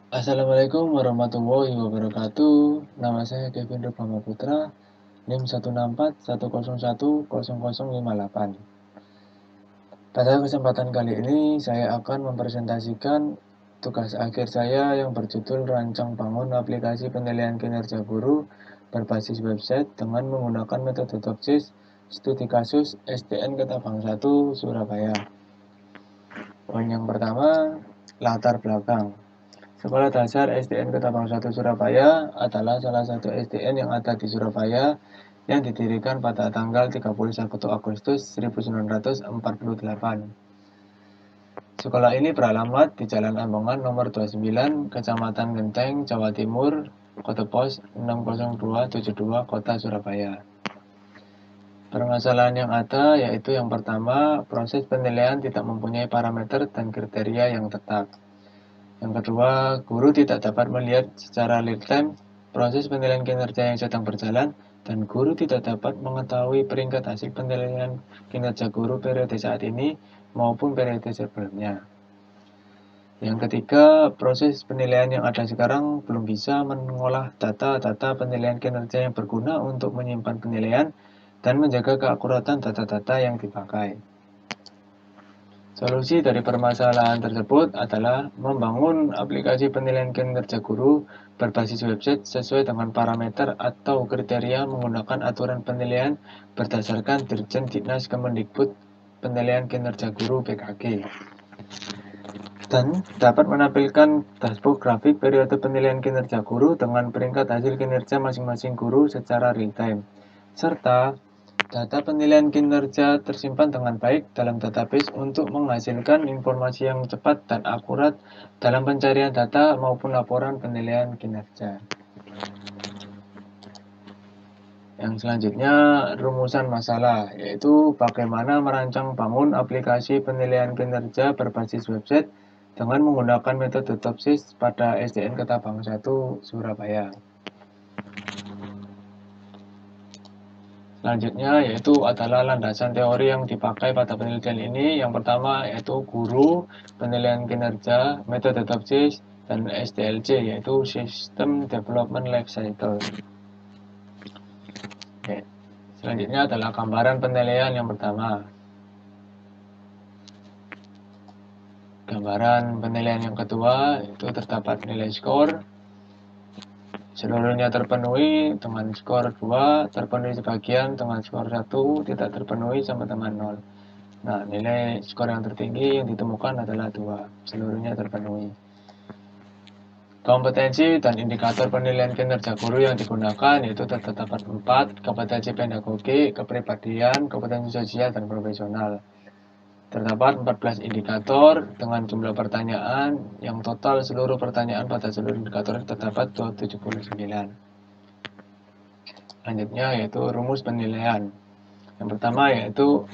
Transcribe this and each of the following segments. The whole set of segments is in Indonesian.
Assalamualaikum warahmatullahi wabarakatuh. Nama saya Kevin Rubama Putra, NIM 16410110058. Pada kesempatan kali ini, saya akan mempresentasikan tugas akhir saya yang berjudul Rancang Bangun Aplikasi Penilaian Kinerja Guru berbasis website dengan menggunakan metode TOPSIS studi kasus SDN Ketabang 1 Surabaya. Poin yang pertama, latar belakang. Sekolah Dasar SDN Ketabang 1 Surabaya adalah salah satu SDN yang ada di Surabaya yang didirikan pada tanggal 31 Agustus 1948. Sekolah ini beralamat di Jalan Ambongan nomor 29, Kecamatan Genteng, Jawa Timur, kode pos 60272, Kota Surabaya. Permasalahan yang ada yaitu yang pertama, proses penilaian tidak mempunyai parameter dan kriteria yang tetap. Yang kedua, guru tidak dapat melihat secara real time proses penilaian kinerja yang sedang berjalan dan guru tidak dapat mengetahui peringkat hasil penilaian kinerja guru periode saat ini maupun periode sebelumnya. Yang ketiga, proses penilaian yang ada sekarang belum bisa mengolah data-data penilaian kinerja yang berguna untuk menyimpan penilaian dan menjaga keakuratan data-data yang dipakai. Solusi dari permasalahan tersebut adalah membangun aplikasi penilaian kinerja guru berbasis website sesuai dengan parameter atau kriteria menggunakan aturan penilaian berdasarkan Dirjen Diknas Kemendikbud Penilaian Kinerja Guru (BKG). Dan dapat menampilkan dashboard grafik periode penilaian kinerja guru dengan peringkat hasil kinerja masing-masing guru secara real time, serta data penilaian kinerja tersimpan dengan baik dalam database untuk menghasilkan informasi yang cepat dan akurat dalam pencarian data maupun laporan penilaian kinerja. Yang selanjutnya, rumusan masalah, yaitu bagaimana merancang bangun aplikasi penilaian kinerja berbasis website dengan menggunakan metode TOPSIS pada SDN Ketabang 1 Surabaya. Selanjutnya yaitu adalah landasan teori yang dipakai pada penelitian ini. Yang pertama yaitu guru, penilaian kinerja, metode TOPSIS, dan SDLC yaitu System Development Life Cycle. Oke. Selanjutnya adalah gambaran penilaian yang pertama. Gambaran penilaian yang kedua itu terdapat nilai skor. Seluruhnya terpenuhi dengan skor 2, terpenuhi sebagian dengan skor 1, tidak terpenuhi sama dengan 0. Nah, nilai skor yang tertinggi yang ditemukan adalah 2, seluruhnya terpenuhi. Kompetensi dan indikator penilaian kinerja guru yang digunakan yaitu terdapat 4, kompetensi pedagogi, kepribadian, kompetensi sosial, dan profesional. Terdapat 14 indikator dengan jumlah pertanyaan yang total seluruh pertanyaan pada seluruh indikator terdapat 279. Selanjutnya yaitu rumus penilaian. Yang pertama yaitu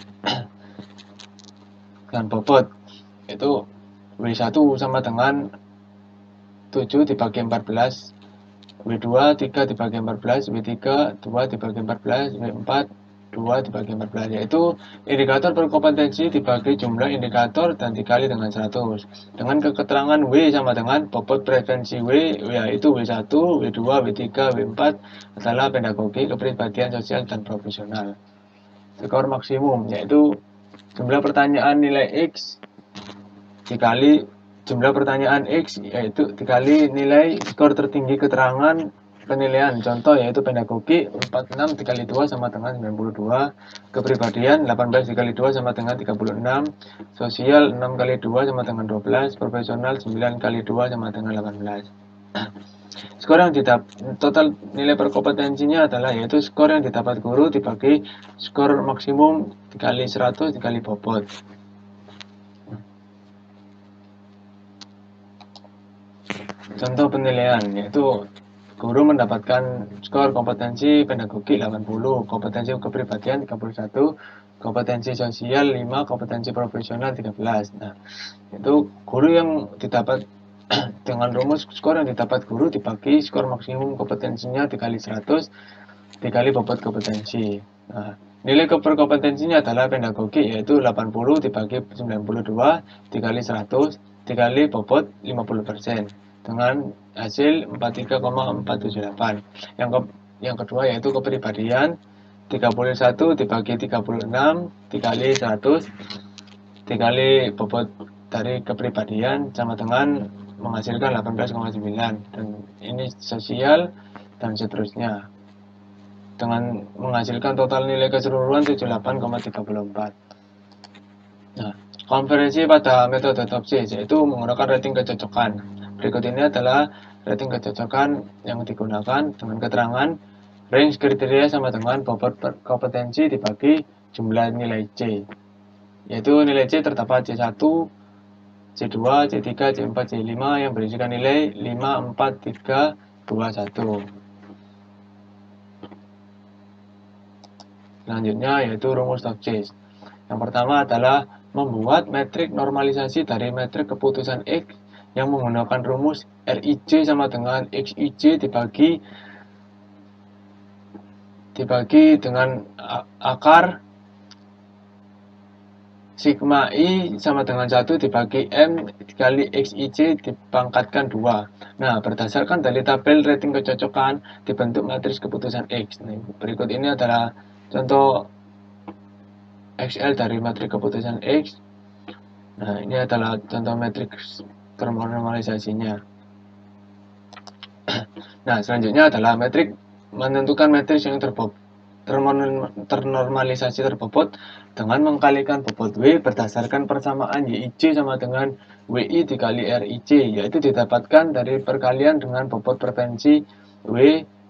dengan bobot, yaitu W1 sama dengan 7 dibagi 14, W2 3 dibagi 14, W3 2 dibagi 14, W4 2 dibagi 14, yaitu indikator berkompetensi dibagi jumlah indikator dan dikali dengan 100 dengan keterangan W sama dengan bobot preferensi W yaitu W1, W2, W3, W4 adalah pedagogi, kepribadian, sosial, dan profesional. Skor maksimum yaitu jumlah pertanyaan nilai X dikali jumlah pertanyaan X yaitu dikali nilai skor tertinggi keterangan penilaian. Contoh yaitu pedagogi 46 dikali 2 sama dengan 92, kepribadian 18 dikali 2 sama dengan 36, sosial 6 kali 2 sama dengan 12, profesional 9 kali 2 sama dengan 18. Skor yang total nilai berkompetensinya adalah yaitu skor yang didapat guru dibagi skor maksimum dikali 100 dikali bobot. Contoh penilaian yaitu guru mendapatkan skor kompetensi pedagogi 80, kompetensi kepribadian 31, kompetensi sosial 5, kompetensi profesional 13. Nah, itu guru yang didapat dengan rumus skor yang didapat guru dibagi skor maksimum kompetensinya dikali 100 dikali bobot kompetensi. Nah, nilai berkompetensinya adalah pedagogi yaitu 80 dibagi 92 dikali 100 dikali bobot 50%. dengan hasil 43,478. Yang kedua yaitu kepribadian, 31 dibagi 36 dikali 100 dikali bobot dari kepribadian sama dengan menghasilkan 18,9, dan ini sosial dan seterusnya dengan menghasilkan total nilai keseluruhan 78,34. Nah, konferensi pada metode TOPSIS yaitu menggunakan rating kecocokan. Berikut ini adalah rating kecocokan yang digunakan dengan keterangan range kriteria sama dengan bobot kompetensi dibagi jumlah nilai C, yaitu nilai C terdapat C1, C2, C3, C4, C5 yang berisikan nilai 5, 4, 3, 2, 1. Selanjutnya yaitu rumus TOPSIS. Yang pertama adalah membuat metrik normalisasi dari metrik keputusan X yang menggunakan rumus RIJ sama dengan XIJ dibagi dengan akar sigma I sama dengan 1 dibagi M dikali XIJ dipangkatkan 2. Nah, berdasarkan dari tabel rating kecocokan dibentuk matriks keputusan X. Nah, berikut ini adalah contoh XL dari matriks keputusan X. Nah, ini adalah contoh matriks ternormalisasinya. Nah, selanjutnya adalah menentukan matriks yang ternormalisasi terbobot dengan mengkalikan bobot W berdasarkan persamaan YIJ sama dengan WI dikali RIJ, yaitu didapatkan dari perkalian dengan bobot preferensi W,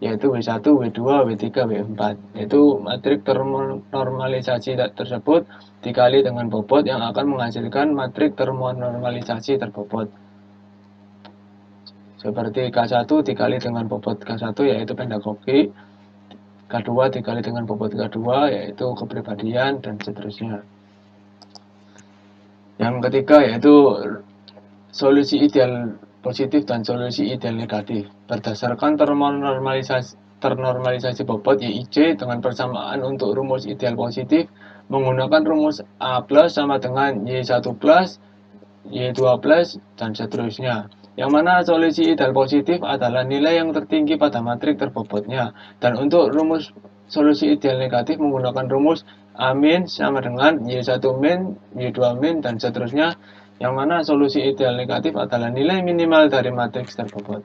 yaitu W1, W2, W3, W4. Yaitu matrik ternormalisasi tersebut dikali dengan bobot yang akan menghasilkan matrik ternormalisasi terbobot. Seperti K1 dikali dengan bobot K1 yaitu pedagogi, K2 dikali dengan bobot K2 yaitu kepribadian, dan seterusnya. Yang ketiga yaitu solusi ideal positif dan solusi ideal negatif. Berdasarkan ternormalisasi bobot YIJ dengan persamaan untuk rumus ideal positif menggunakan rumus A plus sama dengan Y1 plus, Y2 plus, dan seterusnya. Yang mana solusi ideal positif adalah nilai yang tertinggi pada matrik terbobotnya. Dan untuk rumus solusi ideal negatif menggunakan rumus A min sama dengan Y1 min, Y2 min, dan seterusnya. Yang mana solusi ideal negatif adalah nilai minimal dari matriks terbobot.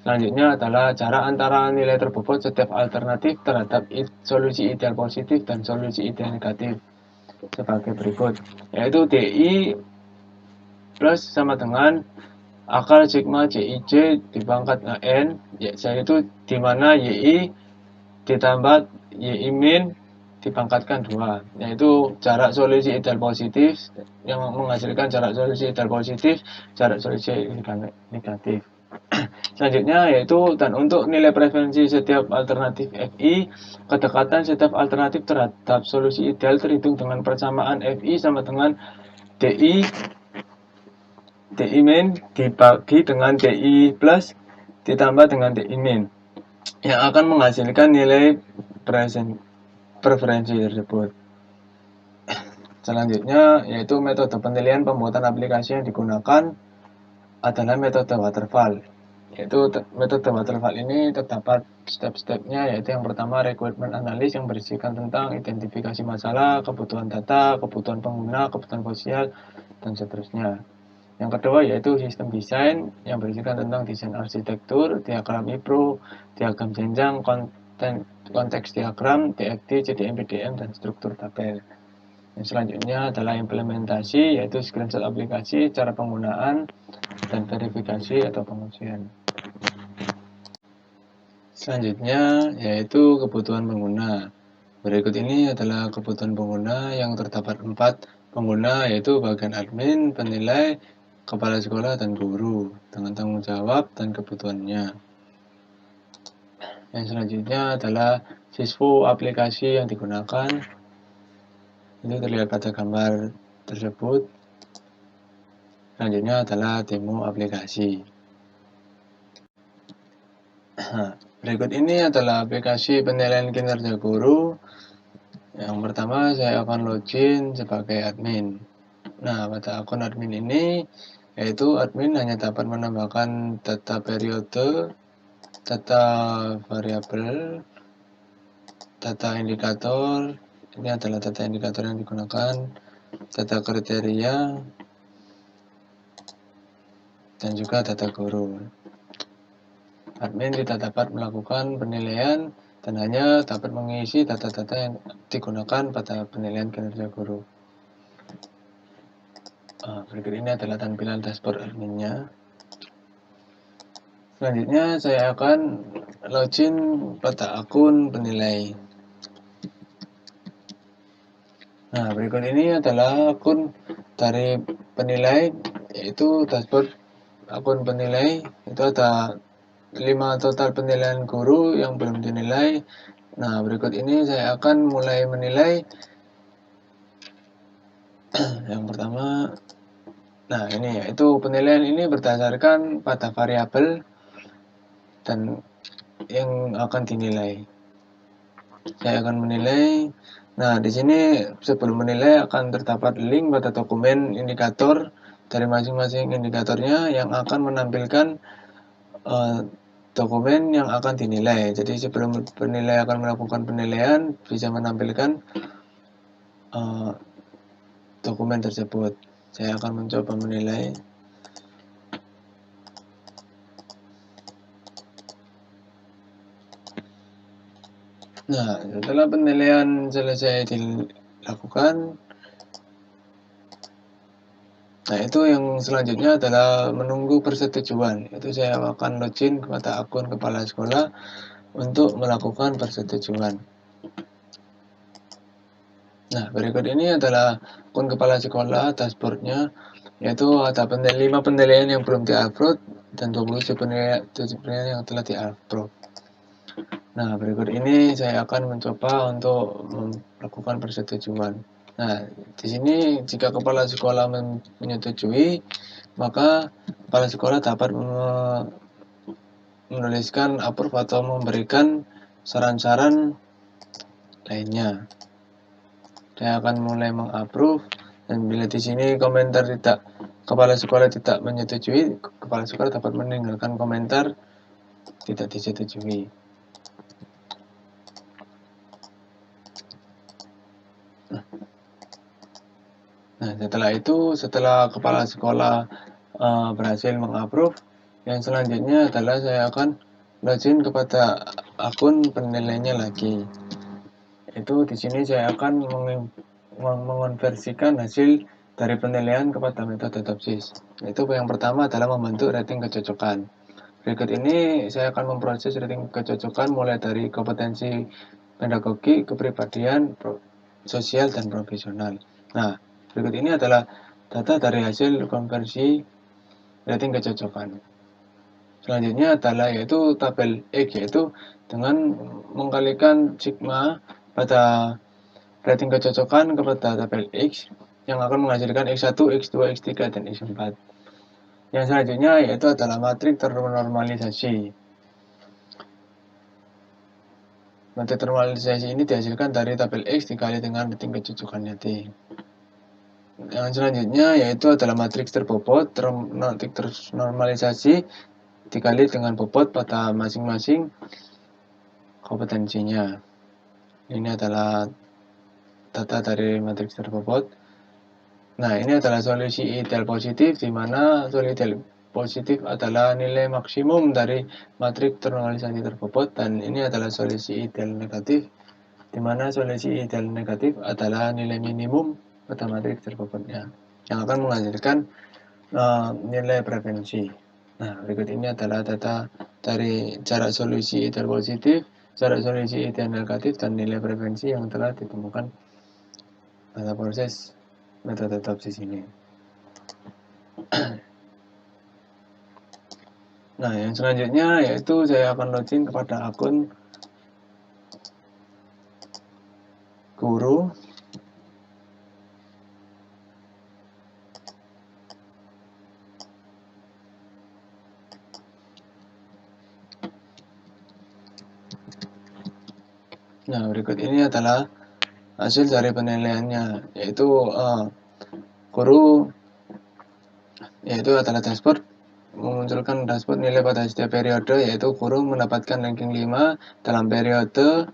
Selanjutnya adalah jarak antara nilai terbobot setiap alternatif terhadap solusi ideal positif dan solusi ideal negatif sebagai berikut, yaitu DI plus sama dengan akar sigma CIJ dipangkat N, yaitu dimana YI ditambah YI min dipangkatkan 2, yaitu jarak solusi ideal positif yang menghasilkan jarak solusi ideal positif, jarak solusi negatif. Selanjutnya yaitu, dan untuk nilai preferensi setiap alternatif FI, kedekatan setiap alternatif terhadap solusi ideal terhitung dengan persamaan FI sama dengan DI min dibagi dengan DI plus ditambah dengan DI min yang akan menghasilkan nilai preferensi tersebut. Selanjutnya yaitu metode penilaian pembuatan aplikasi yang digunakan adalah metode waterfall. Yaitu metode waterfall ini terdapat step-stepnya, yaitu yang pertama requirement analysis yang berisikan tentang identifikasi masalah, kebutuhan data, kebutuhan pengguna, kebutuhan sosial, dan seterusnya. Yang kedua yaitu sistem desain yang berisikan tentang desain arsitektur, diagram IPRO, diagram jenjang, konteks diagram, DFD, CDM, PDM, dan struktur tabel. Yang selanjutnya adalah implementasi, yaitu screenshot aplikasi, cara penggunaan, dan verifikasi atau pengujian. Selanjutnya yaitu kebutuhan pengguna. Berikut ini adalah kebutuhan pengguna yang terdapat 4 pengguna, yaitu bagian admin, penilai, kepala sekolah, dan guru dengan tanggung jawab dan kebutuhannya. Yang selanjutnya adalah siswa aplikasi yang digunakan. Ini terlihat pada gambar tersebut. Selanjutnya adalah demo aplikasi. Berikut ini adalah aplikasi penilaian kinerja guru. Yang pertama saya akan login sebagai admin. Nah, pada akun admin ini yaitu admin hanya dapat menambahkan data periode, data variabel, data indikator. Ini adalah data indikator yang digunakan, data kriteria, dan juga data guru. Admin tidak dapat melakukan penilaian dan hanya dapat mengisi data-data yang digunakan pada penilaian kinerja guru. Berikut ini adalah tampilan dashboard adminnya. Selanjutnya saya akan login pada akun penilai. Nah, berikut ini adalah akun dari penilai, yaitu dashboard akun penilai. Itu ada 5 total penilaian guru yang belum dinilai. Nah, berikut ini saya akan mulai menilai. Yang pertama, nah ini yaitu penilaian ini berdasarkan pada variabel dan yang akan dinilai. Saya akan menilai. Nah, di sini sebelum menilai akan terdapat link pada dokumen indikator dari masing-masing indikatornya yang akan menampilkan dokumen yang akan dinilai. Jadi sebelum penilai akan melakukan penilaian bisa menampilkan dokumen tersebut. Saya akan mencoba menilai. Nah, setelah penilaian selesai dilakukan, nah itu yang selanjutnya adalah menunggu persetujuan. Itu saya akan login kepada akun kepala sekolah untuk melakukan persetujuan. Nah, berikut ini adalah akun kepala sekolah dashboardnya, yaitu ada 5 penilaian yang belum di-upload dan 27 penilaian yang telah di-upload. Nah, berikut ini saya akan mencoba untuk melakukan persetujuan. Nah, di sini jika kepala sekolah menyetujui, maka kepala sekolah dapat menuliskan approve atau memberikan saran-saran lainnya. Saya akan mulai mengapprove, dan bila di sini komentar kepala sekolah tidak menyetujui, kepala sekolah dapat meninggalkan komentar tidak disetujui. Nah, setelah kepala sekolah berhasil mengapprove, yang selanjutnya adalah saya akan login kepada akun penilainya lagi. Itu di sini saya akan mengonversikan hasil dari penilaian kepada metode TOPSIS. Itu yang pertama adalah membentuk rating kecocokan. Berikut ini saya akan memproses rating kecocokan mulai dari kompetensi pedagogi, kepribadian, sosial, dan profesional. Nah, berikut ini adalah data dari hasil konversi rating kecocokan. Selanjutnya adalah yaitu tabel X, yaitu dengan mengkalikan sigma pada rating kecocokan kepada tabel X yang akan menghasilkan X1, X2, X3, dan X4. Yang selanjutnya yaitu adalah matriks ternormalisasi. Matriks ternormalisasi ini dihasilkan dari tabel X dikali dengan rating kecocokannya T. Yang selanjutnya yaitu adalah matriks terbobot, matriks ternormalisasi dikali dengan bobot pada masing-masing kompetensinya. Ini adalah data dari matriks terbobot. Nah, ini adalah solusi ideal positif, di mana solusi ideal positif adalah nilai maksimum dari matriks ternormalisasi terbobot, dan ini adalah solusi ideal negatif, di mana solusi ideal negatif adalah nilai minimum pada matriks terbobotnya, yang akan menghasilkan nilai preferensi. Nah, berikut ini adalah data dari jarak solusi ideal positif, jarak solusi ideal negatif, dan nilai preferensi yang telah ditemukan pada proses metode TOPSIS ini. Nah, yang selanjutnya yaitu saya akan login kepada akun guru. Nah, berikut ini adalah hasil dari penilaiannya, yaitu guru yaitu adalah dashboard, memunculkan dashboard nilai pada setiap periode, yaitu guru mendapatkan ranking 5 dalam periode,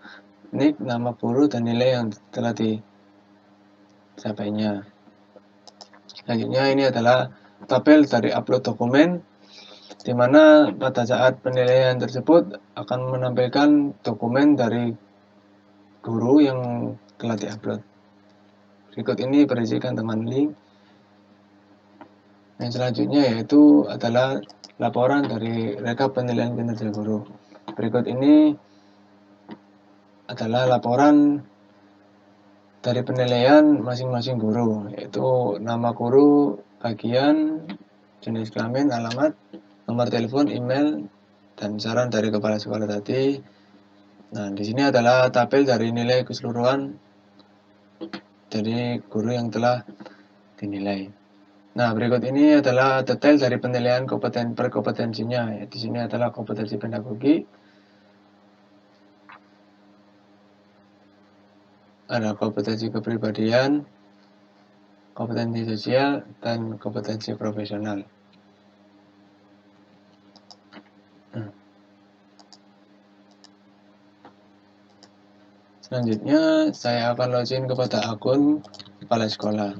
nik, nama guru, dan nilai yang telah dicapainya. Selanjutnya ini adalah tabel dari upload dokumen, di mana pada saat penilaian tersebut akan menampilkan dokumen dari guru yang telah diupload. Berikut ini berisikan teman link. Yang selanjutnya yaitu adalah laporan dari rekap penilaian kinerja guru. Berikut ini adalah laporan dari penilaian masing-masing guru, yaitu nama guru, bagian, jenis kelamin, alamat, nomor telepon, email, dan saran dari kepala sekolah tadi. Nah, di sini adalah tabel dari nilai keseluruhan dari guru yang telah dinilai. Nah, berikut ini adalah detail dari penilaian per kompetensinya. Di sini adalah kompetensi pedagogi, ada kompetensi kepribadian, kompetensi sosial, dan kompetensi profesional. Selanjutnya, saya akan login kepada akun kepala sekolah.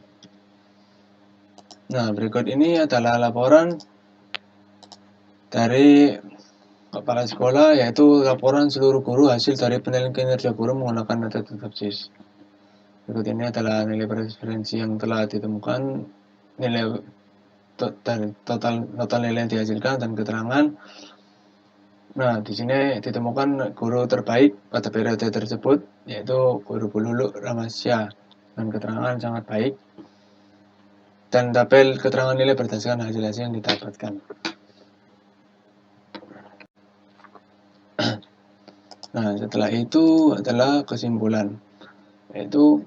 Nah, berikut ini adalah laporan dari kepala sekolah, yaitu laporan seluruh guru hasil dari penilaian kinerja guru menggunakan metode TOPSIS. Berikut ini adalah nilai referensi yang telah ditemukan, nilai total nilai yang dihasilkan, dan keterangan. Nah, di sini ditemukan guru terbaik pada periode tersebut, yaitu guru Bululu Ramasya, dengan keterangan sangat baik, dan tabel keterangan nilai berdasarkan hasil-hasil yang didapatkan. Nah, setelah itu adalah kesimpulan, yaitu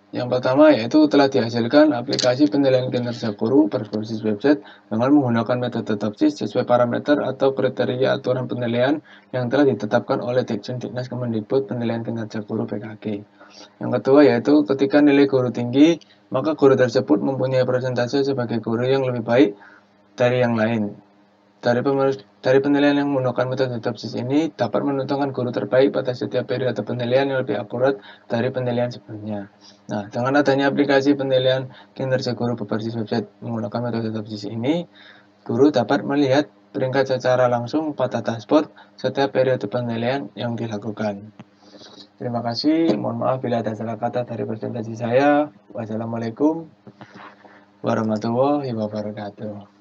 yang pertama yaitu telah dihasilkan aplikasi penilaian kinerja guru berbasis website dengan menggunakan metode TOPSIS sesuai parameter atau kriteria aturan penilaian yang telah ditetapkan oleh Dirjen Diknas Kemendikbud penilaian kinerja guru PKG. Yang kedua yaitu ketika nilai guru tinggi, maka guru tersebut mempunyai persentase sebagai guru yang lebih baik dari yang lain. Dari penilaian yang menggunakan metode TOPSIS ini dapat menentukan guru terbaik pada setiap periode penilaian yang lebih akurat dari penilaian sebelumnya. Nah, dengan adanya aplikasi penilaian kinerja guru berbasis website menggunakan metode TOPSIS ini, guru dapat melihat peringkat secara langsung pada dashboard setiap periode penilaian yang dilakukan. Terima kasih, mohon maaf bila ada salah kata dari presentasi saya. Wassalamualaikum warahmatullahi wabarakatuh.